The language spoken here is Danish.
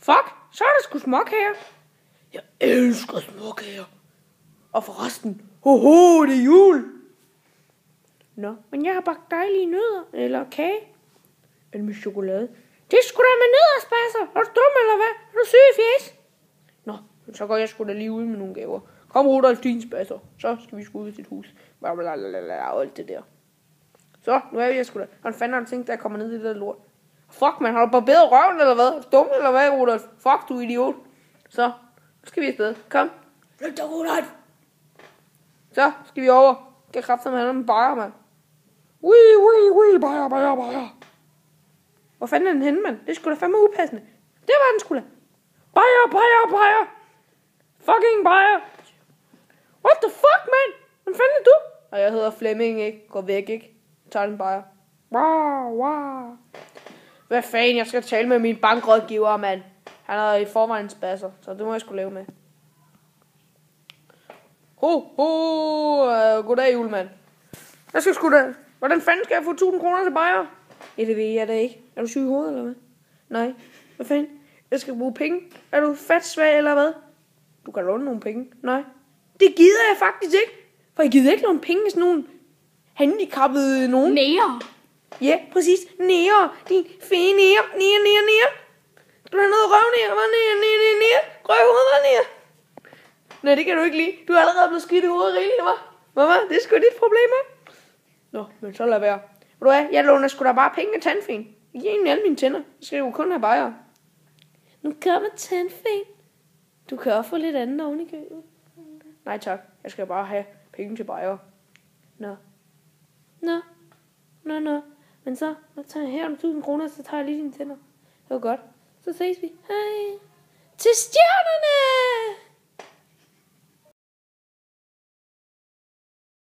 Fuck, så er der sgu småkager. Jeg elsker småkager. Og forresten, hoho, det er jul. Nå, men jeg har bagt dejlige nødder, eller kage. Eller med chokolade. Det er sgu da med nødderspasser. Er du dum, eller hvad? Er du syg i fjes? Nå, så går jeg sgu da lige ud med nogle gaver. Kom, Rudolf, din spasser. Så skal vi sgu ud i dit hus. Og alt det der. Så, nu er vi sgu da. Hvordan fanden har du tænkt, der kommer ned i det der lort? Fuck, man, har du barberet røven, eller hvad? Er du dum, eller hvad, Rudolf? Fuck, du idiot. Så, nu skal vi afsted. Kom. Flyt dig, Rudolf. Så skal vi over. Kan kraftedeme have med bajer, mand. Ui, bajer. Hvor fanden er den henne, mand? Det skulle da fandme upassende. Det var den sgu da. Bajer. Fucking bajer. What the fuck, man? Hvad fanden er du? Og jeg hedder Flemming, ikke? Gå væk, ikke? Tag den bajer. Wow. Hvad fanden? Jeg skal tale med min bankrådgiver, mand. Han er i forvejen spasser, så det må jeg sgu lave med. Goddag, julemand. Jeg skal sgu da. Hvordan fanden skal jeg få 1000 kroner til bajer? Ja, det ved jeg da ikke. Er du syg i hovedet, eller hvad? Nej. Hvad fanden? Jeg skal bruge penge. Er du fatsvag, eller hvad? Du kan låne nogle penge. Nej. Det gider jeg faktisk ikke. For jeg gider ikke låne penge af sådan nogle handicappede nogen. Nære. Ja, præcis. Nære. Din fede nære. Nære. Du har noget røv nære. Nære. Røvhoved nære. Nej, det kan du ikke lide. Du er allerede blevet skidt i hovedet rigeligt, hva'? Mamma, det er sgu dit problem, hva'? Nå, men så lad være. Ved du hvad, jeg låner sgu da bare penge af tandfen. Jeg giver egentlig alle mine tænder. Jeg skal jo kun have bajer. Nu kommer tandfen. Du kan også få lidt andet oven i købet. Nej tak, jeg skal bare have penge til bajer. Nå. Men så tager jeg her om 1000 kroner, så tager jeg lige dine tænder. Det var godt. Så ses vi. Hej. Til stjernerne!